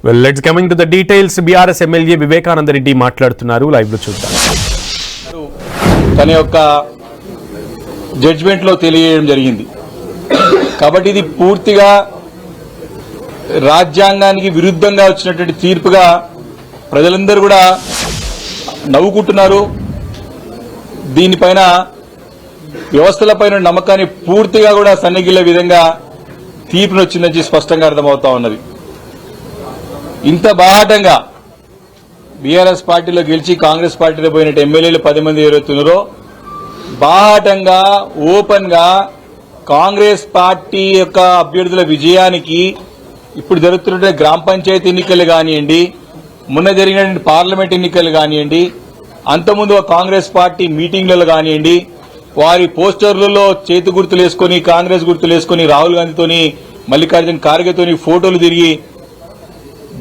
Well, let's coming to the details. BRS MLA Vivekananda Reddy మాట్లాడుతున్నారు, live లో చూద్దాం. తన యొక్క జడ్జిమెంట్ లో తెలియజేయడం జరిగింది. కాబట్టి ఇది పూర్తిగా రాజ్యాంగానికి విరుద్ధంగా వచ్చినటువంటి తీర్పుగా ప్రజలందరూ కూడా నవ్వుకుంటున్నారు. దీనిపైన వ్యవస్థలపైన నమ్మకాన్ని పూర్తిగా కూడా సన్నగిల్లే విధంగా తీర్పును వచ్చిందని స్పష్టంగా అర్థమవుతా ఉన్నది. ఇంత బాహాటంగా బీఆర్ఎస్ పార్టీలో గెలిచి కాంగ్రెస్ పార్టీలో పోయినట్టు ఎమ్మెల్యేలు 10 మంది ఎవరైతున్నారో బాహాటంగా ఓపెన్ గా కాంగ్రెస్ పార్టీ యొక్క అభ్యర్థుల విజయానికి ఇప్పుడు జరుగుతున్న గ్రామ పంచాయతీ ఎన్నికలు కానివ్వండి, మొన్న జరిగిన పార్లమెంట్ ఎన్నికలు కానివ్వండి, అంతకుముందు కాంగ్రెస్ పార్టీ మీటింగ్లలో కానివ్వండి, వారి పోస్టర్లలో చేతి గుర్తులు వేసుకుని కాంగ్రెస్ గుర్తులు వేసుకుని రాహుల్ గాంధీతోని మల్లికార్జున ఖార్గేతోని ఫోటోలు తిరిగి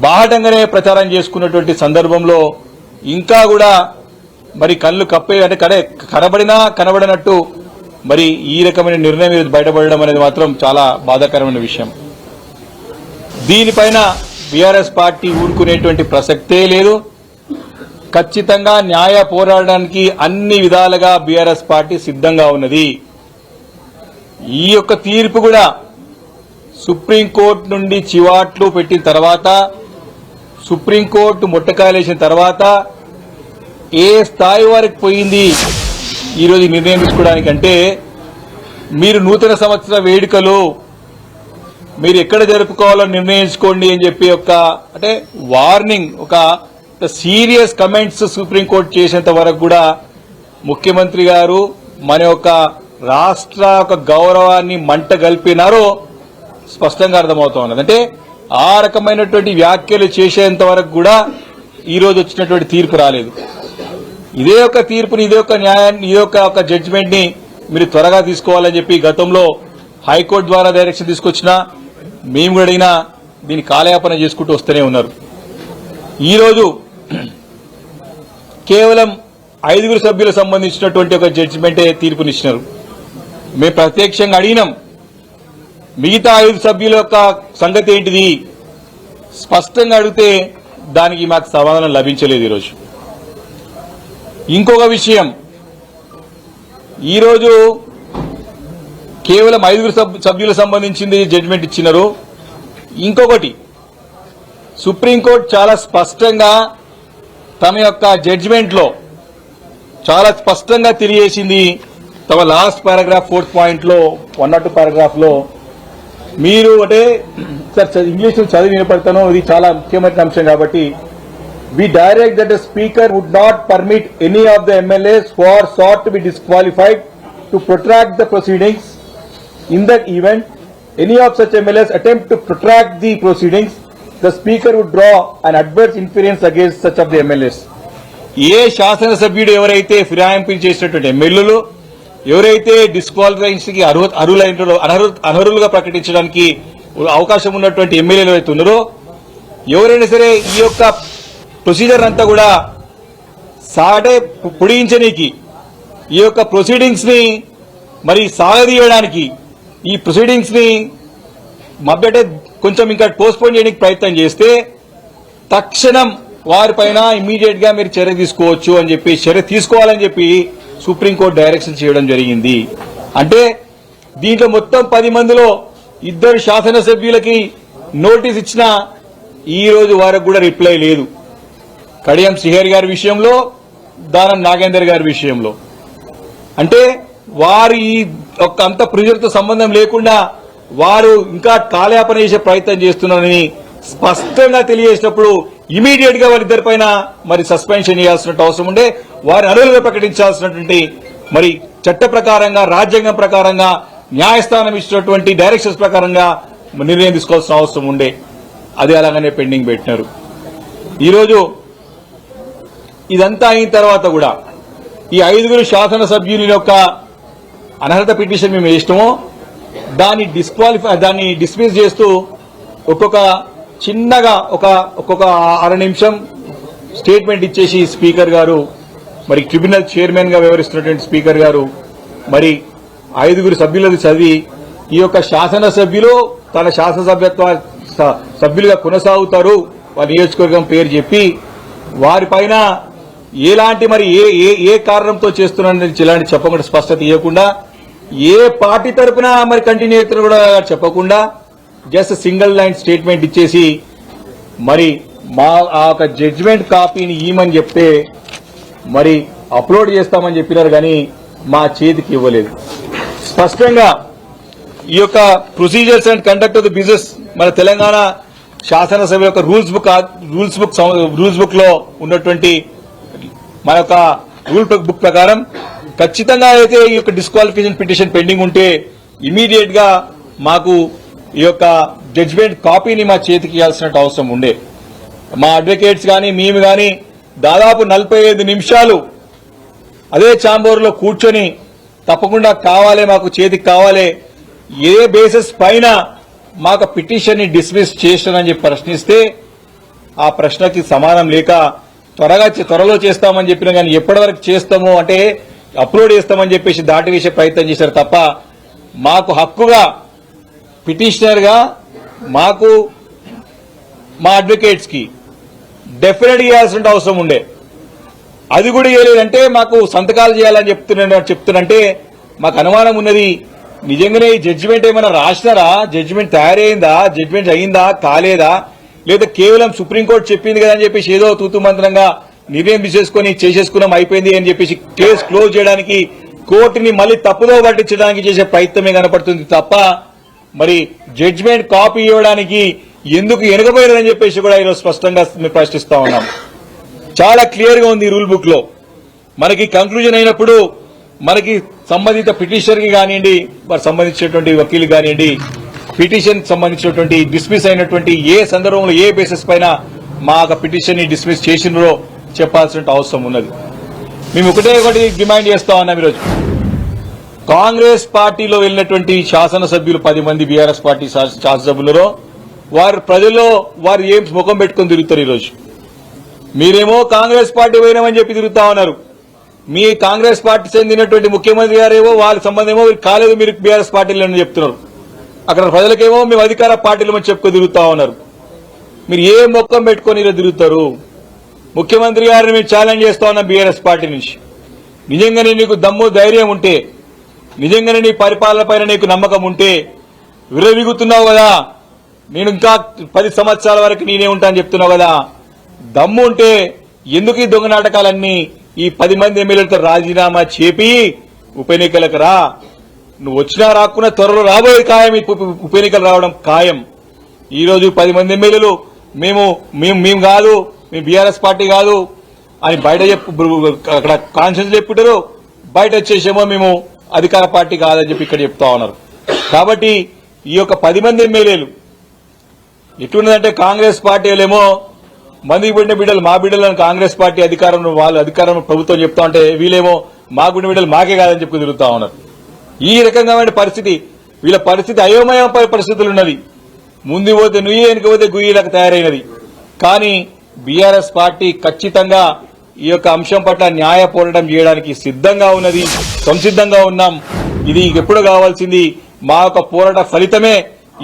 బాహటంగానే ప్రచారం చేసుకున్నటువంటి సందర్భంలో ఇంకా కూడా మరి కళ్ళు కప్పే అంటే కనబడినా కనబడినట్టు మరి ఈ రకమైన నిర్ణయం బయటపడడం అనేది మాత్రం చాలా బాధాకరమైన విషయం. దీనిపైన బీఆర్ఎస్ పార్టీ ఊరుకునేటువంటి ప్రసక్తే లేదు. ఖచ్చితంగా న్యాయ పోరాడడానికి అన్ని విధాలుగా బీఆర్ఎస్ పార్టీ సిద్ధంగా ఉన్నది. ఈ యొక్క తీర్పు కూడా సుప్రీంకోర్టు నుండి చివాట్లు పెట్టిన తర్వాత, సుప్రీంకోర్టు ముట్టకాయలేసిన తర్వాత ఏ స్థాయి వరకు పోయింది ఈరోజు నిర్ణయం తీసుకోవడానికంటే, మీరు నూతన సంవత్సర వేడుకలు మీరు ఎక్కడ జరుపుకోవాలో నిర్ణయించుకోండి అని చెప్పి అంటే వార్నింగ్, ఒక సీరియస్ కమెంట్స్ సుప్రీంకోర్టు చేసేంత వరకు కూడా ముఖ్యమంత్రి గారు మన యొక్క రాష్ట్ర గౌరవాన్ని మంట గల్పినారో స్పష్టంగా అర్థమవుతా ఉన్నది. అంటే ఆ రకమైనటువంటి వ్యాఖ్యలు చేసేంత వరకు కూడా ఈ రోజు వచ్చినటువంటి తీర్పు రాలేదు. ఇదే ఒక తీర్పుని, ఇదే ఒక న్యాయాన్ని, ఇదే ఒక జడ్జిమెంట్ ని మీరు త్వరగా తీసుకోవాలని చెప్పి గతంలో హైకోర్టు ద్వారా డైరెక్షన్ తీసుకొచ్చినా మేము కూడా అడిగినా దీన్ని కాలయాపన చేసుకుంటూ వస్తూనే ఉన్నారు. ఈరోజు కేవలం 5 సభ్యులకు సంబంధించినటువంటి ఒక జడ్జిమెంటే తీర్పునిచ్చినారు. మేము ప్రత్యక్షంగా అడిగినాం, మిగతా 5 సభ్యుల యొక్క సంగతి ఏంటిది స్పష్టంగా అడిగితే దానికి మాకు సమాధానం లభించలేదు. ఈరోజు ఇంకొక విషయం, ఈరోజు కేవలం 5 సభ్యులకు సంబంధించింది జడ్జిమెంట్ ఇచ్చినారు. ఇంకొకటి, సుప్రీంకోర్టు చాలా స్పష్టంగా తమ యొక్క జడ్జిమెంట్ లో చాలా స్పష్టంగా తెలియజేసింది. తమ లాస్ట్ పారాగ్రాఫ్ 4th పాయింట్ లో 102 పారాగ్రాఫ్ లో మీరు అంటే సార్ ఇంగ్లీష్ చదివి వినపడతాను, ఇది చాలా ముఖ్యమైన అంశం కాబట్టి, we direct that the speaker would not permit any of the MLAs who are sought to be disqualified to protract the proceedings. In that event, any of such MLAs attempt to protract the proceedings, the speaker would draw an adverse inference against such of the MLAs. ఏ శాసనసభ్యుడు ఎవరైతే ఫిరాయింపులు చేసినటువంటి ఎమ్మెల్యేలు ఎవరైతే disqualification కి అనర్హులుగా ప్రకటించడానికి అవకాశం ఉన్నటువంటి ఎమ్మెల్యేలు ఎవరైతే ఉన్నారో, ఎవరైనా సరే ఈ యొక్క ప్రొసీజర్ అంతా కూడా పొడిగించడానికి, ఈ యొక్క ప్రొసీడింగ్స్ ని మరి సాగదీయడానికి, ఈ ప్రొసీడింగ్స్ ని మభ్యటే కొంచెం ఇంకా పోస్ట్పోన్ చేయడానికి ప్రయత్నం చేస్తే తక్షణం వారిపైన ఇమ్మీడియట్ గా మీరు చర్య తీసుకోవచ్చు అని చెప్పి, చర్య తీసుకోవాలని చెప్పి సుప్రీంకోర్టు డైరెక్షన్ చేయడం జరిగింది. అంటే దీంట్లో మొత్తం 10 మందిలో 2 శాసనసభ్యులకి నోటీస్ ఇచ్చినా ఈ రోజు వరకు కూడా రిప్లై లేదు. కడియం శ్రీహరి గారి విషయంలో, దానం నాగేందర్ గారి విషయంలో. అంటే వారి అంత ప్రెజర్తో సంబంధం లేకుండా వారు ఇంకా కాలయాపన చేసే ప్రయత్నం చేస్తున్నారని స్పష్టంగా తెలియజేసినప్పుడు ఇమీడియట్ గా వారిద్దరిపైన మరి సస్పెన్షన్ చేయాల్సిన అవసరం ఉండే, వారి అనర్హులుగా ప్రకటించాల్సినటువంటి మరి చట్ట ప్రకారంగా, రాజ్యాంగం ప్రకారంగా, న్యాయస్థానం ఇచ్చినటువంటి డైరెక్షన్స్ ప్రకారంగా నిర్ణయం తీసుకోవాల్సిన అవసరం ఉండే. అది అలాగనే పెండింగ్ పెట్టినారు. ఈరోజు ఇదంతా అయిన తర్వాత కూడా ఈ 5 శాసనసభ్యుల యొక్క అనర్హత పిటిషన్ మేము ఇష్టమో దాన్ని డిస్మిస్ చేస్తూ ఒక్కొక్క చిన్నగా ఒక్కొక్క 6 నిమిషం స్టేట్మెంట్ ఇచ్చేసి స్పీకర్ గారు, మరి ట్రిబ్యునల్ చైర్మన్ గా వ్యవహరిస్తున్నటువంటి స్పీకర్ గారు మరి 5 సభ్యులది చదివి ఈ యొక్క శాసనసభ్యులు తన శాసనసభ్యత్వ సభ్యులుగా కొనసాగుతారు వారి నియోజకవర్గం పేరు చెప్పి వారిపైన ఎలాంటి మరి ఏ కారణంతో చేస్తున్నారని ఇలాంటి చెప్పకుండా స్పష్టత ఇవ్వకుండా ఏ పార్టీ తరఫున మరి కంటిన్యూ అవుతున్నా కూడా చెప్పకుండా జస్ట్ సింగిల్ లైన్ స్టేట్మెంట్ ఇచ్చేసి మరి మా ఆ ఒక జడ్జిమెంట్ కాపీని ఇవ్వమని చెప్తే మరి అప్లోడ్ చేస్తామని చెప్పినారు కానీ మా చేతికి ఇవ్వలేదు. స్పష్టంగా ఈ యొక్క procedures and conduct of the business మన తెలంగాణ శాసనసభ యొక్క రూల్స్ బుక్ లో ఉన్నటువంటి మన యొక్క రూల్ బుక్ ప్రకారం ఖచ్చితంగా అయితే ఈ యొక్క డిస్క్వాలిఫికేషన్ పిటిషన్ పెండింగ్ ఉంటే ఇమీడియట్ గా మాకు ఈ యొక్క జడ్జిమెంట్ కాపీని మా చేతికి ఇవ్వాల్సిన అవసరం ఉండే. మా అడ్వకేట్స్ కానీ మేము కానీ దాదాపు 45 నిమిషాలు అదే ఛాంబర్లో కూర్చొని తప్పకుండా కావాలి మాకు చేతికి కావాలి ఏ బేసిస్ పైన మాకు పిటిషన్ ని డిస్మిస్ చేస్తానని చెప్పి ప్రశ్నిస్తే ఆ ప్రశ్నకి సమాధానం లేక త్వరలో చేస్తామని చెప్పినా కానీ ఎప్పటి వరకు చేస్తామో అంటే అప్లోడ్ చేస్తామని చెప్పేసి దాటి వేసే ప్రయత్నం చేశారు తప్ప మాకు హక్కుగా పిటిషనర్ గా మాకు మా అడ్వకేట్స్ కి డెఫినెట్ చేయాల్సిన అవసరం ఉండే. అది కూడా చేయలేదంటే మాకు సంతకాలు చేయాలని చెప్తున్నంటే మాకు అనుమానం ఉన్నది. నిజంగానే ఈ జడ్జిమెంట్ ఏమైనా రాసినారా, జడ్జిమెంట్ తయారైందా, జడ్జిమెంట్ అయిందా కాలేదా, లేదా కేవలం సుప్రీంకోర్టు చెప్పింది కదా అని చెప్పేసి ఏదో తూతుమంత్రంగా నిర్ణయం చేసేసుకున్నాం అయిపోయింది అని చెప్పేసి కేసు క్లోజ్ చేయడానికి కోర్టుని మళ్లీ తప్పుదో పట్టించడానికి చేసే ప్రయత్నమే కనపడుతుంది తప్ప మరి జడ్జిమెంట్ కాపీ ఇవ్వడానికి ఎందుకు వెనుకబోయారని చెప్పేసి కూడా ఈరోజు స్పష్టంగా ప్రశ్నిస్తా ఉన్నాం. చాలా క్లియర్ గా ఉంది రూల్ బుక్ లో. మనకి కంక్లూజన్ అయినప్పుడు మనకి సంబంధిత పిటిషనర్ కి కానివ్వండి, వారు సంబంధించినటువంటి వకీలు కానివ్వండి, పిటిషన్ సంబంధించినటువంటి డిస్మిస్ అయినటువంటి ఏ సందర్భంలో ఏ బేసిస్ పైన మా పిటిషన్ ని డిస్మిస్ చేసినారో చెప్పాల్సిన అవసరం ఉన్నది. మేము ఒకటి డిమాండ్ చేస్తా ఉన్నాం. ఈరోజు కాంగ్రెస్ పార్టీలో వెళ్లినటువంటి శాసనసభ్యులు 10 మంది బీఆర్ఎస్ పార్టీ శాసనసభ్యులలో వారు ప్రజల్లో వారు ఏం ముఖం పెట్టుకుని తిరుగుతారు. ఈరోజు మీరేమో కాంగ్రెస్ పార్టీ పోయినామని చెప్పి తిరుగుతా ఉన్నారు. మీ కాంగ్రెస్ పార్టీ చెందినటువంటి ముఖ్యమంత్రి గారేమో వాళ్ళ సంబంధం ఏమో కాలేదు, మీరు బీఆర్ఎస్ పార్టీలో చెప్తున్నారు. అక్కడ ప్రజలకేమో మేము అధికార పార్టీలో చెప్పుకొని తిరుగుతా ఉన్నారు. మీరు ఏ ముఖం పెట్టుకొని ఇలా తిరుగుతారు? ముఖ్యమంత్రి గారిని మేము ఛాలెంజ్ చేస్తా ఉన్నాం బీఆర్ఎస్ పార్టీ నుంచి. నిజంగానే నీకు దమ్ము ధైర్యం ఉంటే, నిజంగానే నీ పరిపాలన పైన నీకు నమ్మకం ఉంటే విరవిగుతున్నావు కదా, నేను ఇంకా 10 సంవత్సరాల వరకు నేనే ఉంటా అని చెప్తున్నావు కదా, దమ్ము ఉంటే ఎందుకు ఈ దొంగ నాటకాలన్నీ? ఈ 10 మంది ఎమ్మెల్యేలతో రాజీనామా చేపి ఉప ఎన్నికలకు రా. నువ్వు వచ్చినా రాకున్నా త్వరలో రాబోయే ఖాయం, ఉప ఎన్నికలు రావడం ఖాయం. ఈ రోజు 10 మంది ఎమ్మెల్యేలు మేము కాదు, మేము బీఆర్ఎస్ పార్టీ కాదు అని బయట అక్కడ కాన్ఫరెన్స్ చెప్పుకుంటారు, బయట వచ్చేసేమో మేము అధికార పార్టీ కాదని చెప్పి ఇక్కడ చెప్తా ఉన్నారు. కాబట్టి ఈ యొక్క 10 మంది ఎమ్మెల్యేలు ఎట్లున్నదంటే కాంగ్రెస్ పార్టీలేమో మందికి పుట్టిన బిడ్డలు మా బిడ్డలను కాంగ్రెస్ పార్టీ అధికారంలో వాళ్ళు అధికారం ప్రభుత్వం చెప్తా ఉంటే వీళ్ళేమో మా పుట్టిన బిడ్డలు మాకే కాదని చెప్పి తిరుగుతా ఉన్నారు. ఈ రకంగా పరిస్థితి, వీళ్ళ పరిస్థితి అయోమయ పరిస్థితులు ఉన్నది. ముందు పోతే నుయ్యి వెనుకపోతే గుయ్యిలకు తయారైనది. కానీ బీఆర్ఎస్ పార్టీ ఖచ్చితంగా ఈ యొక్క అంశం పట్ల న్యాయ పోరాటం చేయడానికి సిద్ధంగా ఉన్నది, సంసిద్ధంగా ఉన్నాం. ఇది ఎప్పుడు కావాల్సింది మా యొక్క పోరాట ఫలితమే.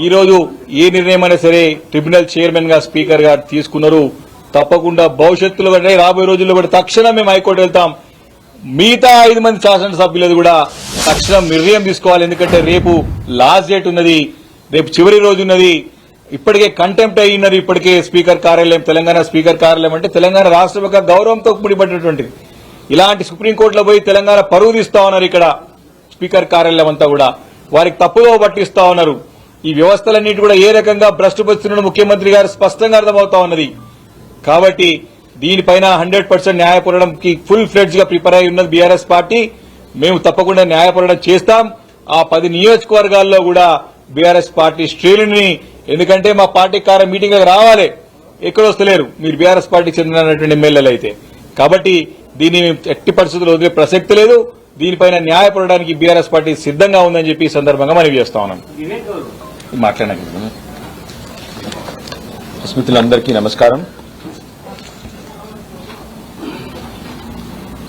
ఈ రోజు ఏ నిర్ణయమైనా సరే ట్రిబ్యునల్ చైర్మన్ గా స్పీకర్ గారు తీసుకున్నారు. తప్పకుండా భవిష్యత్తులో రాబోయే రోజుల్లో కూడా తక్షణం మేము హైకోర్టు వెళ్తాం. మిగతా 5 మంది శాసనసభ్యులది కూడా తక్షణం నిర్ణయం తీసుకోవాలి. ఎందుకంటే రేపు లాస్ట్ డేట్ ఉన్నది, రేపు చివరి రోజు ఉన్నది. ఇప్పటికే కంటెంప్ట్ అయినది. ఇప్పటికే స్పీకర్ కార్యాలయం, తెలంగాణ స్పీకర్ కార్యాలయం అంటే తెలంగాణ రాష్ట్రం యొక్క గౌరవంతో ముడిపడినటువంటిది. ఇలాంటి సుప్రీంకోర్టులో పోయి తెలంగాణ పరువు తీస్తా ఉన్నారు. ఇక్కడ స్పీకర్ కార్యాలయం అంతా కూడా వారికి తప్పుదో పట్టిస్తా ఉన్నారు. ఈ వ్యవస్థలన్నిటి కూడా ఏ రకంగా భ్రష్టుపరుస్తున్నాడో ముఖ్యమంత్రి గారు స్పష్టంగా అర్థమవుతా ఉన్నది. కాబట్టి దీనిపైన 100% న్యాయ పోరాటంకి ఫుల్ ఫ్లెడ్జ్ గా ప్రిపేర్ అయి ఉన్నది బీఆర్ఎస్ పార్టీ. మేము తప్పకుండా న్యాయ పోరాటం చేస్తాం. ఆ 10 నియోజకవర్గాల్లో కూడా బీఆర్ఎస్ పార్టీ శ్రేణుని, ఎందుకంటే మా పార్టీ మీటింగ్ రావాలి, ఎక్కడ వస్తలేరు మీరు బీఆర్ఎస్ పార్టీకి చెందినటువంటి ఎమ్మెల్యేలు అయితే. కాబట్టి దీన్ని ఎట్టి పరిస్థితుల్లో వదిలే ప్రసక్తి లేదు. దీనిపైన న్యాయ పోరాటానికి బీఆర్ఎస్ పార్టీ సిద్ధంగా ఉందని చెప్పి ఈ సందర్భంగా మనవి చేస్తా ఉన్నాం. మాట్లాడడానికి స్మితులందరికీ నమస్కారం.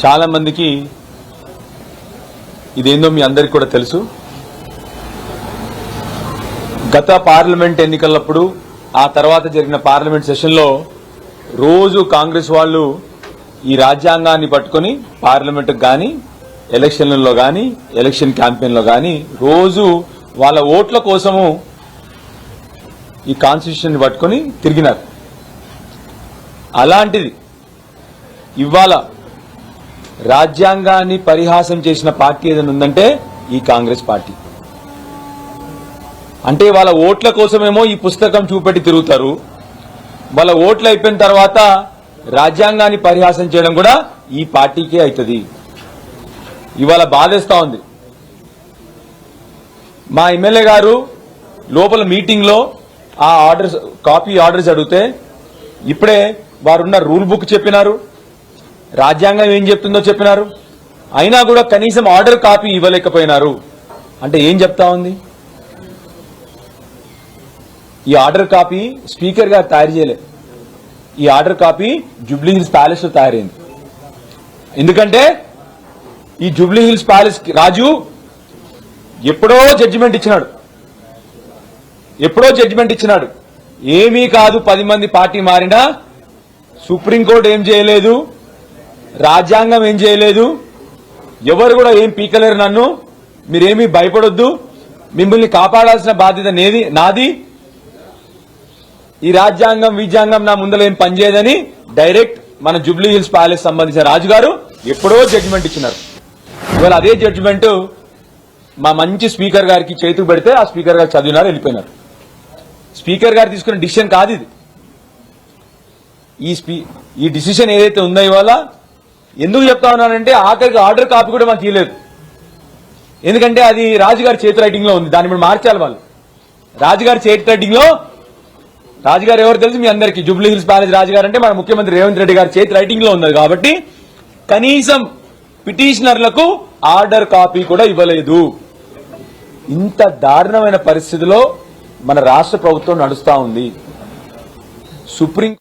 చాలా మందికి ఇదేందో మీ అందరికీ కూడా తెలుసు. గత పార్లమెంట్ ఎన్నికలప్పుడు ఆ తర్వాత జరిగిన పార్లమెంట్ సెషన్లో రోజు కాంగ్రెస్ వాళ్ళు ఈ రాజ్యాంగాన్ని పట్టుకొని పార్లమెంటుకు కానీ ఎలక్షన్లలో కానీ ఎలక్షన్ క్యాంపెయిన్లో కానీ రోజు వాళ్ళ ఓట్ల కోసము ఈ కాన్స్టిట్యూషన్ పట్టుకొని తిరిగినారు. అలాంటిది ఇవాళ రాజ్యాంగాన్ని పరిహాసం చేసిన పార్టీ ఏదైనా ఉందంటే ఈ కాంగ్రెస్ పార్టీ. అంటే వాళ్ళ ఓట్ల కోసమేమో ఈ పుస్తకం చూపెట్టి తిరుగుతారు, వాళ్ళ ఓట్లు అయిపోయిన తర్వాత రాజ్యాంగాన్ని పరిహాసం చేయడం కూడా ఈ పార్టీకే అవుతుంది. ఇవాళ బాధేస్తా ఉంది. మా ఎమ్మెల్యే గారు లోపల మీటింగ్ లో ఆ ఆర్డర్స్ కాపీ ఆర్డర్స్ అడిగితే ఇప్పుడే వారున్న రూల్ బుక్ చెప్పినారు, రాజ్యాంగం ఏం చెప్తుందో చెప్పినారు, అయినా కూడా కనీసం ఆర్డర్ కాపీ ఇవ్వలేకపోయినారు. అంటే ఏం చెప్తా ఉంది? ఈ ఆర్డర్ కాపీ స్పీకర్ గారు తయారు చేయలే, ఈ order copy Jubilee hills palace లో తయారైంది. ఎందుకంటే ఈ జూబ్లీ హిల్స్ ప్యాలెస్ రాజు ఎప్పుడో జడ్జిమెంట్ ఇచ్చినాడు, ఏమీ కాదు 10 మంది పార్టీ మారినా సుప్రీంకోర్టు ఏం చేయలేదు, రాజ్యాంగం ఏం చేయలేదు, ఎవరు కూడా ఏం పీకలేరు, నన్ను మీరేమీ భయపడొద్దు, మిమ్మల్ని కాపాడాల్సిన బాధ్యత నాది, ఈ రాజ్యాంగం నా ముందర ఏం పనిచేయదని డైరెక్ట్ మన జూబ్లీ హిల్స్ ప్యాలెస్ సంబంధించిన రాజుగారు ఎప్పుడో జడ్జిమెంట్ ఇచ్చినారు. ఇవాళ అదే జడ్జిమెంట్ మా మంచి స్పీకర్ గారికి చేతికి పెడితే ఆ స్పీకర్ గారు చదివినారు, వెళ్ళిపోయినారు. స్పీకర్ గారు తీసుకున్న డిసిషన్ కాదు ఇది. ఈ డిసిషన్ ఏదైతే ఉందో ఇవాళ ఎందుకు చెప్తా ఉన్నానంటే ఆఖరికి ఆర్డర్ కాపీ కూడా మాకు ఇవ్వలేదు. ఎందుకంటే అది రాజుగారి చేతి రైటింగ్ లో ఉంది, దాన్ని మనం మార్చాలి. వాళ్ళు రాజుగారి చేతి రైటింగ్ లో, రాజుగారు ఎవరు తెలుసు మీ అందరికీ, జూబ్లీ హిల్స్ ప్యాలెస్ రాజుగారు అంటే మన ముఖ్యమంత్రి రేవంత్ రెడ్డి గారి చేతి రైటింగ్ లో ఉన్నది. కాబట్టి కనీసం పిటిషనర్లకు ఆర్డర్ కాపీ కూడా ఇవ్వలేదు. ఇంత దారుణమైన పరిస్థితిలో మన రాష్ట్ర ప్రభుత్వం నడుస్తా ఉంది. సుప్రీం